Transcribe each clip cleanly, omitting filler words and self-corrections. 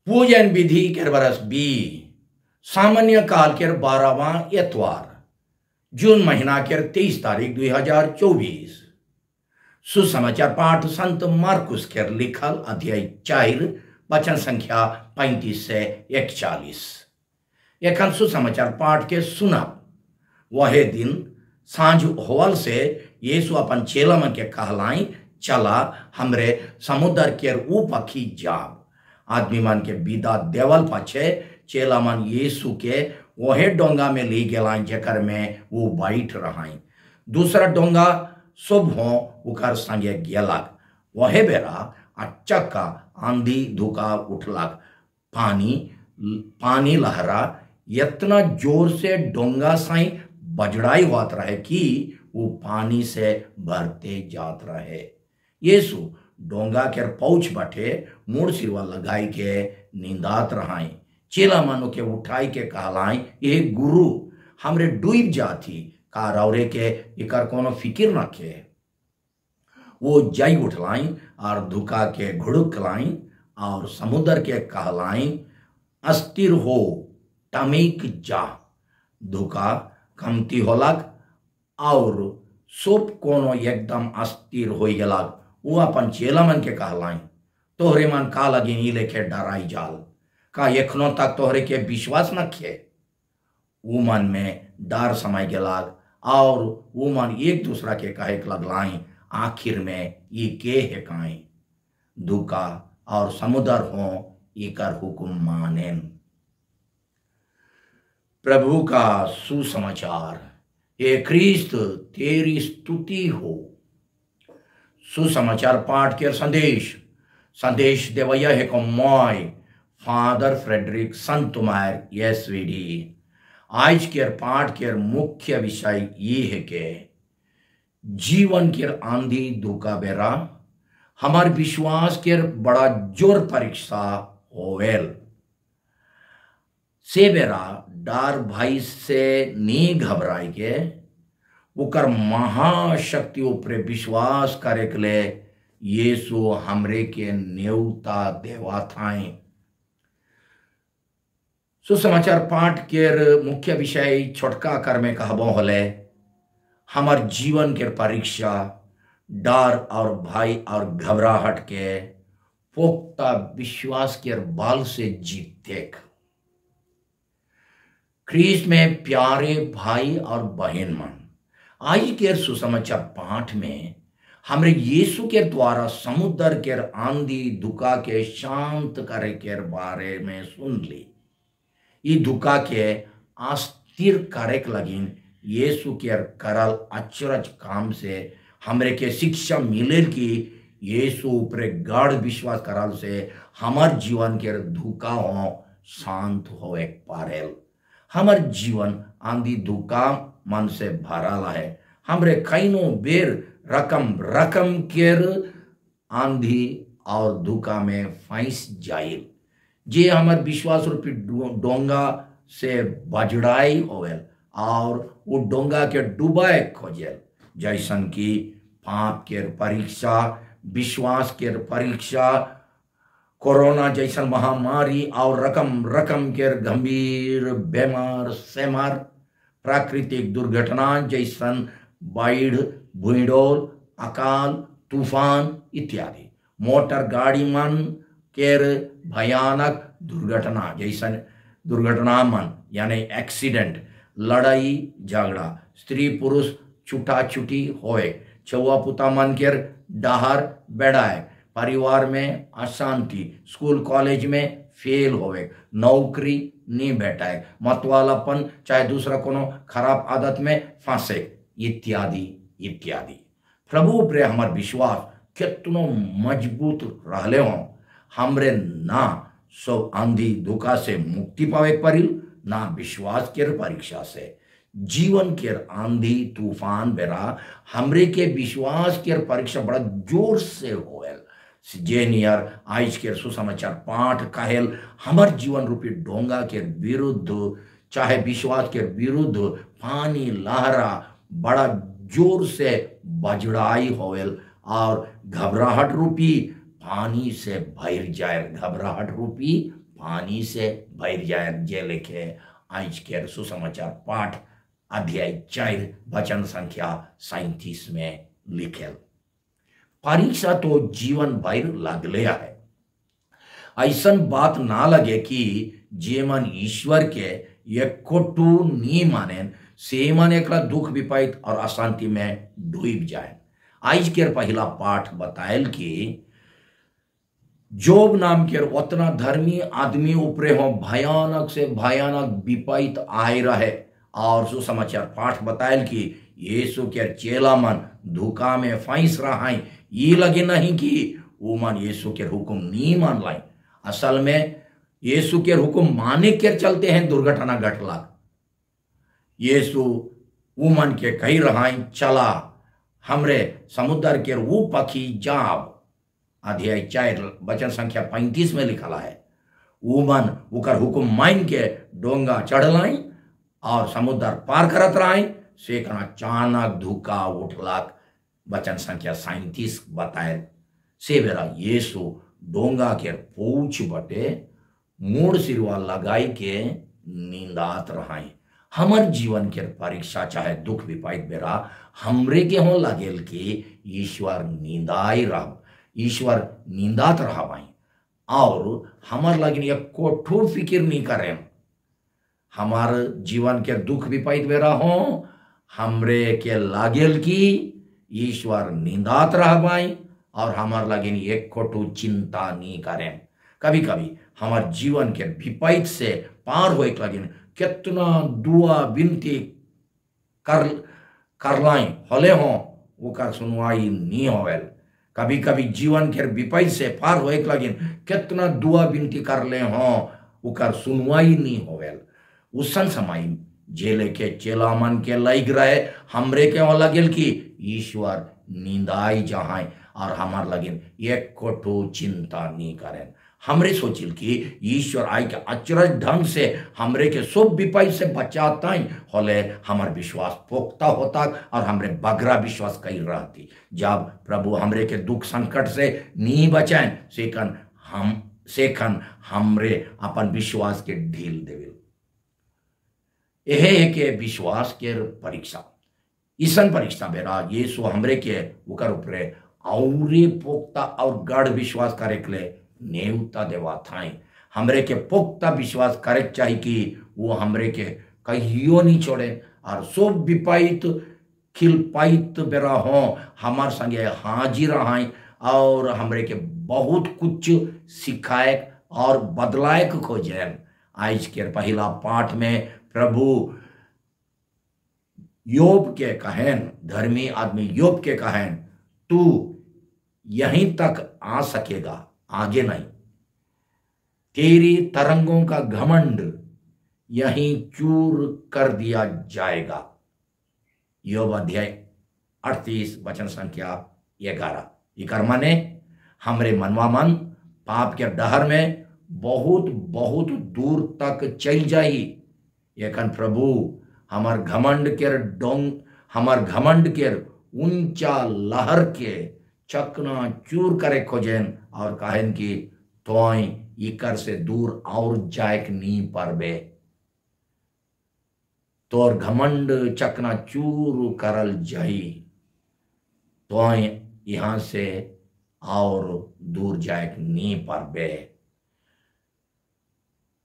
पूजन विधि के बरस बी सामान्य काल के 12वां एतवार जून महीना के 23 तारीख 2024 सुसमाचार पाठ संत मार्कुस के लिखल अध्याय 4 वचन संख्या 35 से 41। एखन सुसमाचार पाठ के सुनब। वह दिन सांझ होवल से यीशु अपन चेला मन के कहलाई, चला हमरे समुद्र के ऊ पखी जाब। आदमी मन के विदा देवल पछे चेला मन यीशु के वहे डोंगा में ली गेलाइन जेकर में वो बैठ रहाई। दूसरा डोंगा सुबह उकर संगे गेलक। वहे बेरा अचक्का आंधी धुका उठलक। पानी लहरा इतना जोर से डोंगा साई बजड़ाई होत रहे कि वो पानी से भरते जात रहे। यीशु डोंगा के पौछ बटे मुड़ सिरवा लगाई के नींदात रहाई। चेला मानो के उठाई के कहलाई, ये गुरु हमरे डूब जाती का रौरे के इकर कोनो फिकिर रखे। वो जाई उठलाई और धुका के घुड़क लाई और समुद्र के कहलाई, अस्थिर हो टमिक जा। धुका कमती होलक और सब कोनो एकदम अस्थिर हो गेलक। वो अपन चेला मन के कहलाई, तोहरे मन का लगी नी लेके डराई जाल, का एखनो तक तोहरे के विश्वास न खे। वो मन में डर समाय गेलक और वो मन एक दूसरा के कहे लगलाई, आखिर में ये के है काई। धुका और समुद्र हो इकर हुकुम मानेन। प्रभु का सुसमाचार। ये ख्रीस्त तेरी स्तुति हो। सुसमाचार पाठ के संदेश देवैया है को मॉय फादर फ्रेडरिक संतुमार एसवीडी। आज के पाठ के मुख्य विषय ये है कि जीवन के आंधी धोखा बेरा हमार विश्वास के बड़ा जोर परीक्षा होवेल। से बेरा डर भाई से नी घबराई के उकर महाशक्ति ऊपर विश्वास करे के लिए यीशु हमरे के न्योता देवा थाई। सुसमाचार पाठ के मुख्य विषय छोटका कर में कहबो होले, हमार जीवन के परीक्षा डर और भय और घबराहट के पोख्ता विश्वास के बाल से जीते। ख्रीस्त में प्यारे भाई और बहन मन, आज के सुसमाचार पाठ में हमरे यीशु के द्वारा समुद्र के आंधी धुका के शांत करे के बारे में सुन ली। ये धुका के अस्थिर करे के लगिन यीशु के करल अचरज काम से हमरे के शिक्षा मिले कि यीशु ऊपर गाढ़ विश्वास करल से हमार जीवन के धुका हो शांत होए पारेल। हमार जीवन आंधी धुका मन से भरल है। हमरे कईनो बेर रकम केर आंधी और धुका में फंस जाइल, जे हमार विश्वास रूपी डोंगा से बजड़ाई होवेल और वो डोंगा के डुबाए खोजेल। जैसन कि पाप के परीक्षा, विश्वास के परीक्षा, कोरोना जैसन महामारी और रकम के गंभीर बीमार सेमार, प्राकृतिक दुर्घटना जैसन बाढ़, भूडोल, अकाल, तूफान इत्यादि, मोटर गाड़ी मन केर भयानक दुर्घटना जैसन दुर्घटना मन यानी एक्सीडेंट, लड़ाई झगड़ा, स्त्री पुरुष छुटा छुटी होए, छुआ पुता मन केर डहर बेड़ाए, परिवार में अशांति, स्कूल कॉलेज में फेल होवे, नौकरी नहीं भेटाए, मतवालापन चाहे दूसरा कोनो खराब आदत में फंसे इत्यादि इत्यादि। प्रभु पर हमार विश्वास कितनो मजबूत रहले हो, हमरे ना सब आंधी धोखा से मुक्ति पावे परिल, ना विश्वास के परीक्षा से। जीवन के आंधी तूफान बेरा हमरे के विश्वास के परीक्षा बड़ा जोर से होएल। जेनियर आज के सुसमाचार पाठ कहेल, हमार जीवन रूपी डोंगा के विरुद्ध चाहे विश्वास के विरुद्ध पानी लहरा बड़ा जोर से बजड़ाई होवेल और घबराहट रूपी पानी से भर जाए, घबराहट रूपी पानी से भर जाए, जे लिखे आज के सुसमाचार पाठ अध्याय 4 वचन संख्या 37 में लिखे। परीक्षा तो जीवन भर लगले है। ऐसा बात ना लगे कि जे मन ईश्वर के एक कोटू नी माने से मन एकला दुख विपैत और अशांति में डूब जाए। आज के पहला पाठ बतायल कि जोब नाम के उतना धर्मी आदमी ऊपरे हो भयानक से भयानक विपैत आए रहे। और सुसमाचार पाठ बतायल कि यीशु के चेला मन धोखा में फंस रहा है। ये लगे नहीं कि वो मन यीशु के हुक्म नहीं मान लाई। असल में यीशु के हुक्म माने के चलते हैं दुर्घटना घटला। यीशु वो मन के कही रहा है, चला हमरे समुद्र के वो पखी जाब। अध्याय 4 वचन संख्या 35 में लिखला है। वो मन उकर हुक्म मान के डोंगा चढ़ लाई और समुद्र पार करत रहा से कना अचानक धुका उठलाक। वचन संख्या 37 बताए से बेरा यीशु डोंगा के पूछ बटे मूड सिरवा लगाई के नींदात रहा। हमर जीवन के परीक्षा चाहे दुख विपाइत बेरा हमरे के हो लगेल कि ईश्वर नींदाई रह, ईश्वर नींदात रहा और हमार लगिन एक कोठू फिक्र नहीं करें। हमार जीवन के दुख विपाइत बेरा हो हमरे के लागेल कि ईश्वर निंदात रहबाई और हमार लगिन एक कोटू चिंता नहीं करें। कभी कभी हमार जीवन के विपैत से पार होए लगिन कितना दुआ विनती कर लाई होले हो ओकर सुनवाई नहीं होवेल। कभी कभी जीवन के विपैत से पार होए लगिन कितना दुआ विनती कर ले हो ओकर सुनवाई नहीं होवेल। उसन समय जेले के चेला मन के लग रहे हमरे के लगेल कि ईश्वर निंदाई जहाँ और हमार लगिन एक कोटो चिंता नहीं करें। हमरे सोचिल कि ईश्वर आई के अचरज ढंग से हमरे के सब विपय से बचाता होले हमार विश्वास पोख्ता होता और हमरे बगरा विश्वास कही रहती। जब प्रभु हमरे के दुख संकट से नहीं बचाएं सेखन हमरे अपन विश्वास के ढील देवे। यह के विश्वास के परीक्षा ईसन परीक्षा बेरा यीशु हमरे के उकर ऊपरे औरे पोख्ता और गढ़ विश्वास करे के लिए नेवता देवा थाई। हमरे के पोख्ता विश्वास करे चाहिए कि वो हमरे के कहियो नहीं छोड़े और सब विपाइत खिलपाइत बेरा हो हमार संगे हाजिर रहाई और हमरे के बहुत कुछ सिखाए और बदलाए खोजे। आज के पहला पाठ में प्रभु योब के कहन, धर्मी आदमी योब के कहन, तू यहीं तक आ सकेगा, आगे नहीं। तेरी तरंगों का घमंड यहीं चूर कर दिया जाएगा। योब अध्याय 38 वचन संख्या 11। इकर माने हमरे मनवा मन पाप के डहर में बहुत बहुत दूर तक चल जाई। एकन प्रभु हमार घमंड के ऊंचा लहर के चकना चूर करे खोजेन और कहन कि तोय इकर से दूर और जायक नहीं परबे। तोर घमंड चकना चूर करल जाई, तोय यहां से और दूर जायक नहीं परबे।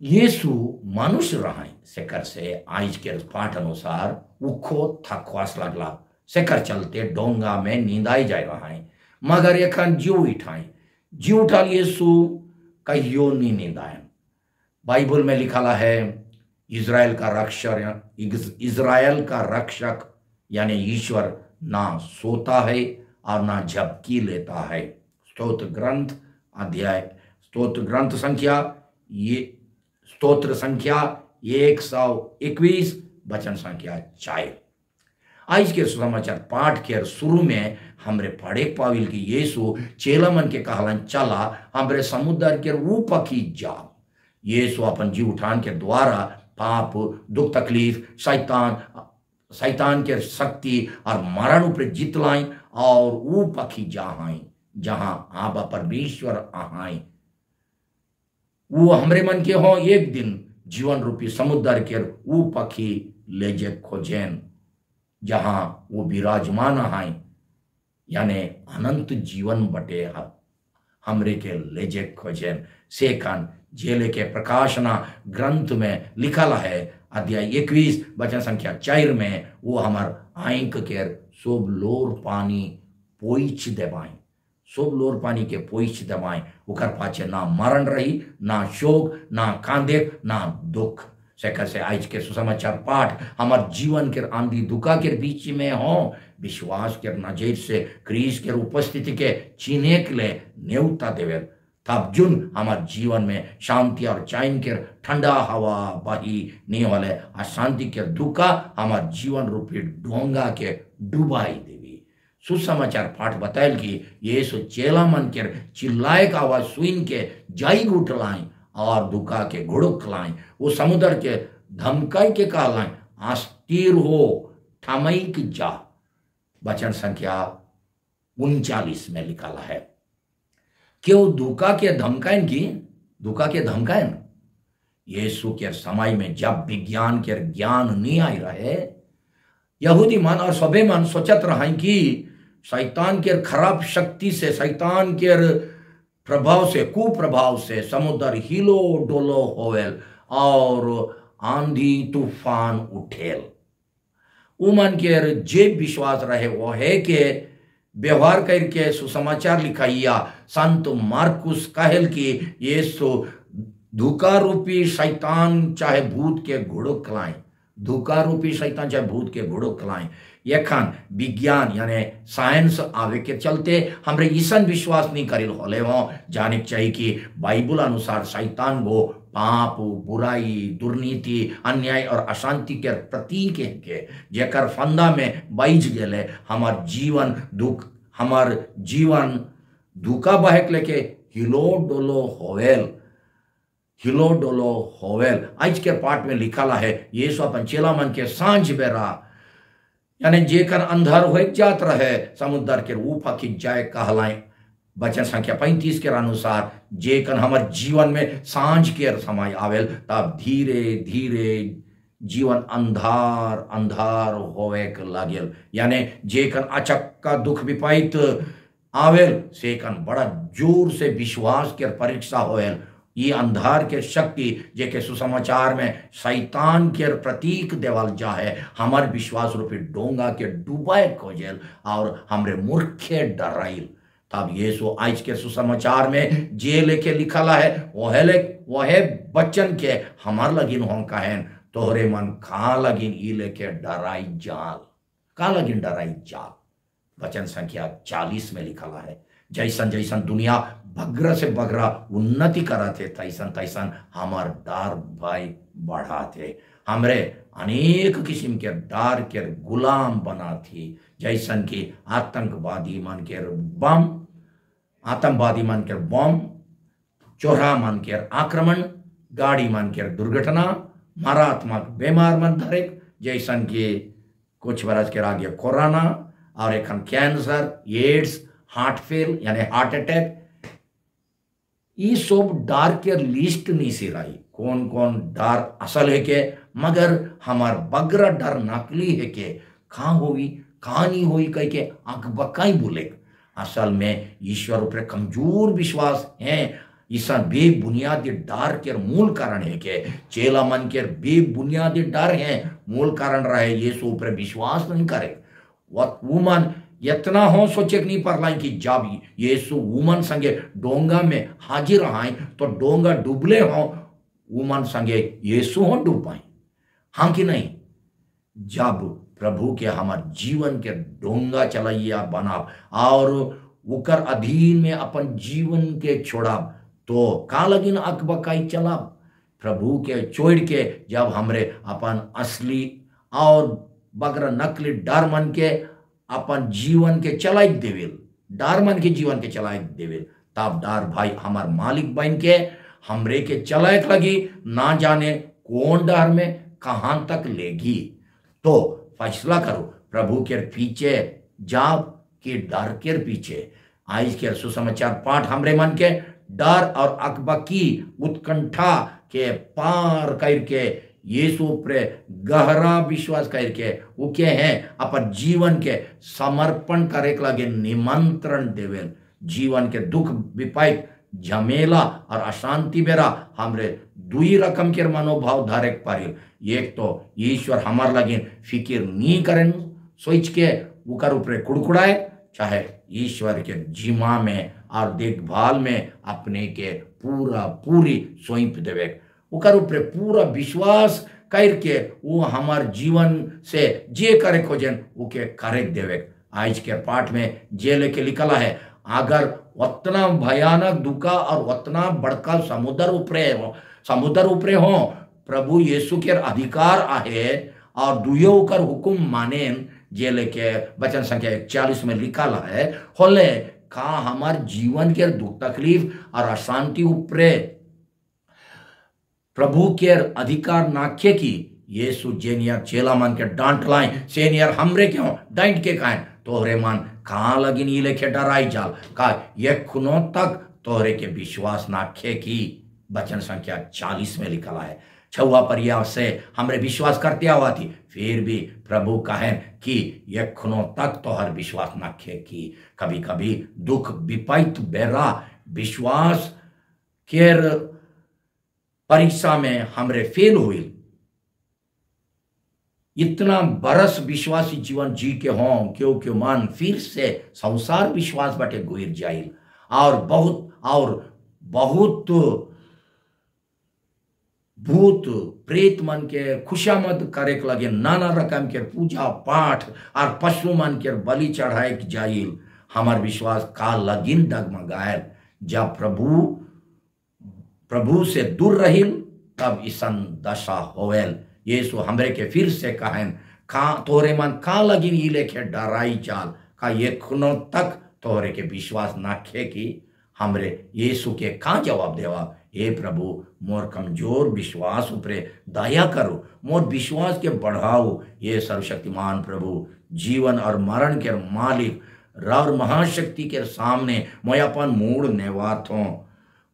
यीशु मनुष्य रहा सेकर से आज के पाठ अनुसार उखो थकवास लगला सेकर चलते डोंगा में नींदाई जाए रहा है। मगर एखन जी उठा यीशु कहियो नहीं नींदायन। बाइबल में लिखा है इज़राइल का रक्षक यानी ईश्वर ना सोता है और ना झपकी लेता है। स्तोत्र संख्या 121 वचन संख्या 4। आज के समाचार पाठ के शुरू में हमरे पढ़े पाविल की यीशु चेला मन के कहलन चला हमरे समुद्र के रूप की जा। यीशु अपन जी उठान के द्वारा पाप दुख तकलीफ शैतान के शक्ति और मरण ऊपर जीत लाई और वो पखी जाहाई जहां आबा परमेश्वर आहाई वो हमरे मन के हो एक दिन जीवन रूपी समुद्र के वो पखी लेजे खोजेन जहां वो विराजमान आहाई यानी अनंत जीवन बटे हमरे के लेजे खोजेन से कान जेले के प्रकाशना ग्रंथ में लिखल है अध्याय 21 वचन संख्या 4 में वो हमार आंख के सोब लोर पानी पोइच देवाई सोब लोर पानी के पोइच देवाई उकर पाछे ना मरण रही ना शोक ना कांदेक ना दुख से कैसे आज के सुसमाचार पाठ हमार जीवन के आंधी दुखा के बीच में हो विश्वास के नजर से क्रीस के उपस्थिति के चीने के लिए न्योता देवेल तब जुन हमारे जीवन में शांति और चैन के ठंडा हवा बही नहीं वाले अशांति के दुखा हमारे जीवन रूपी डोंगा के डुबाई देवी सुसमाचार पाठ बतायल कि यीशु चेला मन के चिल्लाए का आवाज सुन के जाई उठलाई और दुखा के घुड़ुक लाई वो समुद्र के धमकाई के कहलाई अस्थिर हो ठमैक जा वचन संख्या 39 में लिखा है क्यों दुखा के धमकायन की दुखा के धमकायन यीशु के समय में जब विज्ञान के ज्ञान नहीं आई रहे यहूदी मन और सभे मन सोचत रहे कि शैतान के खराब शक्ति से शैतान के प्रभाव से कुप्रभाव से समुद्र हिलो डोलो होवेल और आंधी तूफान उठेल उमन के जे विश्वास रहे वो है कि व्यवहार करके सुसमाचार लिखाइया संत मार्कुस कहल कि यीशु धोखा रूपी शैतान चाहे भूत के घुड़ुक लाए धोखा रूपी शैतान चाहे भूत के घुड़ुक लाए यखन विज्ञान यानी साइंस आवे के चलते हमरे ईसन विश्वास नहीं करिल होले हो जाने चाहिए कि बाइबल अनुसार शैतान वो पाप बुराई दुर्नीति अन्याय और अशांति के प्रतीक है के जेकर फंदा में बैज गेले हमार जीवन दुख हमार जीवन दुखा बहक लेके हिलो डोलो होवेल आज के पाठ में लिखा है यीशु अपन चेला मन के सांझ बेरा यानी जेकर अंधर हो जात रहे समुद्र के ऊपर खिंच जाए कहलाए वचन संख्या 35 के अनुसार जेकन हमार जीवन में सांझ के समय आवेल तब धीरे धीरे जीवन अंधार अंधार होवे लागेल यानी जेकन अचक्का दुख विपाइत आवेल सेकन बड़ा जोर से विश्वास के परीक्षा होवेल ये अंधार के शक्ति जेके सुसमाचार में शैतान के प्रतीक देवल जा है हमार विश्वास रूपी डोंगा के डुबाए खोजेल और हमरे मूर्खे डराइल तब यीशु आज के सुसमाचार में जे लेके लिखला है वह बच्चन के हमार लगिन हों कहें तोहरे मन कहाँ लगिन ई लेके डराई जाल कहाँ लगिन डराई जाल वचन संख्या 40 में लिखला है जैसन जैसन दुनिया बग्र से बग्रा उन्नति कराते तैसन तैसन हमार डार भाई बढ़ाते हमरे अनेक किस्म के डार के गुलाम बना थी जैसन की आतंकवादी मन के बम चोरा मन के आक्रमण गाड़ी मन के दुर्घटना मारात्मक बीमार मन धरे जैसन की कुछ बरस के आगे कोरोना और एक कैंसर एड्स हार्ट फेल यानी हार्ट अटैक ये सब डार के लिस्ट नहीं सिराई कौन कौन डार असल है के मगर हमार बगरा डर नकली है के कहाँ होगी कहाँ नहीं हुई कह के आंख बकाई बोले असल में ईश्वर ऊपर कमजोर विश्वास है ईसा बेबुनियादी डर के मूल कारण है के चेला मन के बेबुनियादी डर है मूल कारण रहे यीशु ऊपर विश्वास नहीं करे वुमन इतना हो सोचे नहीं पड़ला कि जब यीशु वुमन संगे डोंगा में हाजिर आए तो डोंगा डूबले हो वुमन संगे यीशु हो डूब पाए हाँ कि नहीं जब प्रभु के हमार जीवन के डोंगा चलाइया बनाब और उकर अधीन में अपन जीवन के छोड़ाब तो का लगिन अकबकाई चलाब प्रभु के छोड़ के जब हमरे अपन असली और बगर नकली डर मन के अपन जीवन के चलाई देवेल डर मन के जीवन के चलाई देवेल तब डर भाई हमार मालिक बन के हमरे के चलाए लगी ना जाने कौन डर में कहां तक लेगी तो फैसला करो प्रभु के पीछे जाब के डर के पीछे आज के सुसमाचार पाठ हमरे मन के डर और अकबकी उत्कंठा के पार करके यीशु पर गहरा विश्वास करके उके हैं अपन जीवन के समर्पण करे के लगे निमंत्रण देवेल। जीवन के दुख विपाइत झमेला और अशांति बेरा हमरे दुई रकम के मनोभाव धारे पारिल। एक तो ईश्वर हमार लगे फिकिर नहीं करें सोच के उकर ऊपर कुड़कुड़ाए, चाहे ईश्वर के जिम्मा में और देखभाल में अपने के पूरा पूरी सौंप देवे, उकर ऊपर पूरा विश्वास करके वो हमार जीवन से जे करे खोजन उके करे देवे। आज के पाठ में जे लेके लिखला है, अगर उतना भयानक दुखा और उतना बड़का समुद्र ऊपरे हो प्रभु यीशु के अधिकार आहे और दुयो कर हुकुम माने, जे लेके वचन संख्या 41 में लिखा है होले का हमार जीवन के दुख तकलीफ और अशांति ऊपरे प्रभु के अधिकार नाखे की यीशु जेनियर चेला मन के डांट लाए सेनियर हमरे क्यों डांट के खाए तोहरे मन कहाँ लगी नी लेके डराई जाल का ये खुनो तक तोहरे के विश्वास नाखे की वचन संख्या 40 में लिखा है। छुआ परिया से हमरे विश्वास करते आवा थी, फिर भी प्रभु कहें कि ये खुनो तक तोहर विश्वास नाखे की। कभी कभी दुख विपैत बेरा विश्वास केर परीक्षा में हमरे फेल हुई, इतना बरस विश्वासी जीवन जी के हों क्योंकि मन फिर से संसार विश्वास बटे गुजर जाइल और बहुत भूत प्रेत मन के खुशामद करे के लगे नाना रकम के पूजा पाठ और पशु मन के बलि चढ़ाए के जाइल। हमार विश्वास का लगिन डगमगायल। जब प्रभु से दूर रहिल तब ईसन दशा होवेल। यीशु हमरे के फिर से कहन का तोरे मन का लगिन ई लेके डराई चाल का ये खुनो तक तोरे के विश्वास नाखे की। हमरे यीशु के का जवाब देवा, हे प्रभु मोर कमजोर विश्वास ऊपरे दया करो, मोर विश्वास के बढ़ाओ। ये सर्वशक्तिमान प्रभु जीवन और मरण के मालिक और महाशक्ति के सामने मैं अपन मूड नेवात हूँ।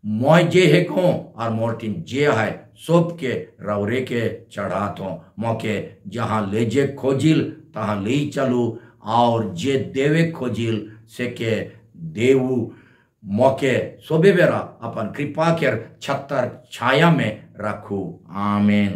मोय जे है को और मोर्टिन जे है सोप के रवरे के चढ़ात हूँ। मौके जहाँ ले जे खोजिल तहाँ ले चलू और जे देवे खोजिल से के देवू। मौके सोबे बेरा अपन कृपा के छत्तर छाया में रखू। आमीन।